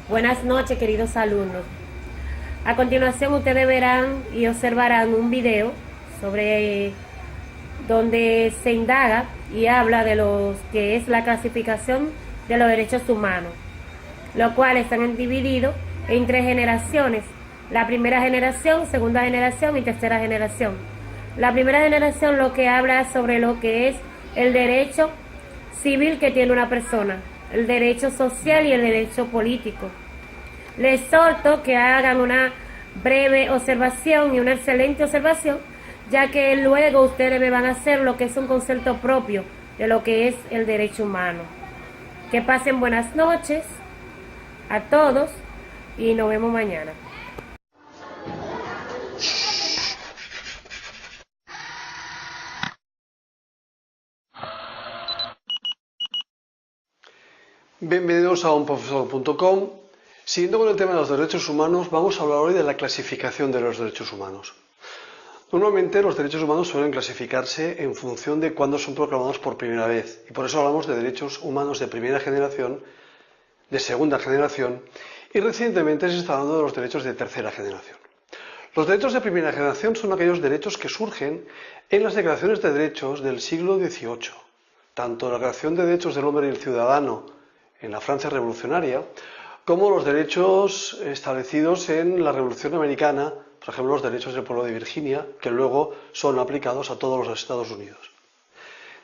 Buenas noches, queridos alumnos. A continuación ustedes verán y observarán un video sobre donde se indaga y habla de lo que es la clasificación de los derechos humanos, los cuales están divididos en tres generaciones: la primera generación, segunda generación y tercera generación. La primera generación lo que habla sobre lo que es el derecho civil que tiene una persona, el derecho social y el derecho político. Les exhorto que hagan una breve observación y una excelente observación, ya que luego ustedes me van a hacer lo que es un concepto propio de lo que es el derecho humano. Que pasen buenas noches a todos y nos vemos mañana. Bienvenidos a unprofesor.com. Siguiendo con el tema de los derechos humanos, vamos a hablar hoy de la clasificación de los derechos humanos. Normalmente los derechos humanos suelen clasificarse en función de cuándo son proclamados por primera vez, y por eso hablamos de derechos humanos de primera generación, de segunda generación, y recientemente se está hablando de los derechos de tercera generación. Los derechos de primera generación son aquellos derechos que surgen en las declaraciones de derechos del siglo XVIII, tanto la Declaración de Derechos del Hombre y el Ciudadano en la Francia revolucionaria, como los derechos establecidos en la Revolución Americana, por ejemplo los derechos del pueblo de Virginia, que luego son aplicados a todos los Estados Unidos.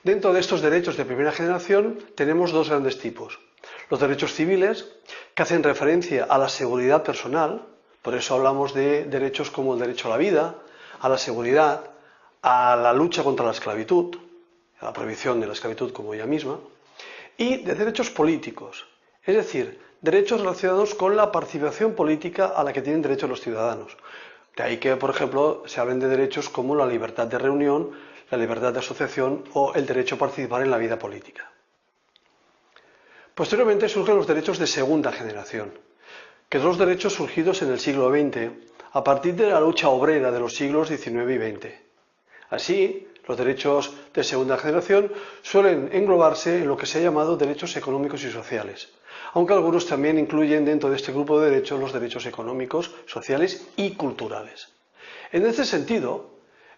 Dentro de estos derechos de primera generación tenemos dos grandes tipos: los derechos civiles, que hacen referencia a la seguridad personal, por eso hablamos de derechos como el derecho a la vida, a la seguridad, a la lucha contra la esclavitud, a la prohibición de la esclavitud como ella misma, y de derechos políticos, es decir, derechos relacionados con la participación política a la que tienen derecho los ciudadanos. De ahí que, por ejemplo, se hablen de derechos como la libertad de reunión, la libertad de asociación o el derecho a participar en la vida política. Posteriormente surgen los derechos de segunda generación, que son los derechos surgidos en el siglo XX a partir de la lucha obrera de los siglos XIX y XX. Así, los derechos de segunda generación suelen englobarse en lo que se ha llamado derechos económicos y sociales, aunque algunos también incluyen dentro de este grupo de derechos los derechos económicos, sociales y culturales. En este sentido,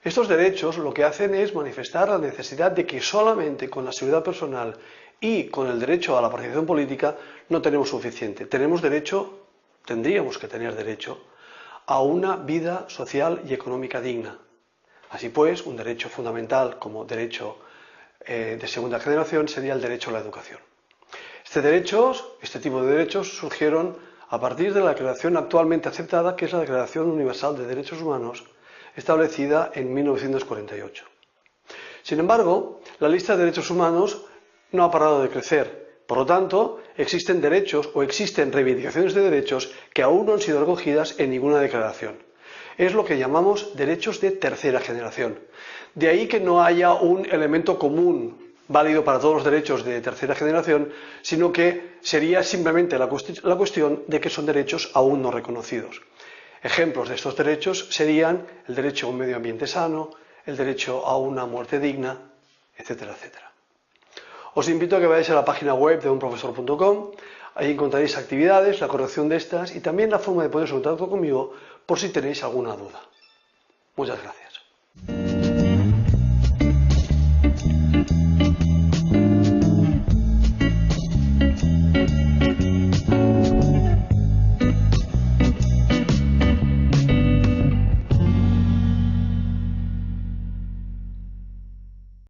estos derechos lo que hacen es manifestar la necesidad de que solamente con la seguridad personal y con el derecho a la participación política no tenemos suficiente. Tendríamos que tener derecho a una vida social y económica digna. Así pues, un derecho fundamental como derecho de segunda generación sería el derecho a la educación. Este tipo de derechos surgieron a partir de la declaración actualmente aceptada, que es la Declaración Universal de Derechos Humanos, establecida en 1948. Sin embargo, la lista de derechos humanos no ha parado de crecer. Por lo tanto, existen derechos o existen reivindicaciones de derechos que aún no han sido recogidas en ninguna declaración. Es lo que llamamos derechos de tercera generación. De ahí que no haya un elemento común válido para todos los derechos de tercera generación, sino que sería simplemente la cuestión de que son derechos aún no reconocidos. Ejemplos de estos derechos serían el derecho a un medio ambiente sano, el derecho a una muerte digna, etcétera, etcétera. Os invito a que vayáis a la página web de unprofesor.com. Ahí encontraréis actividades, la corrección de estas y también la forma de poneros en contacto conmigo por si tenéis alguna duda. Muchas gracias.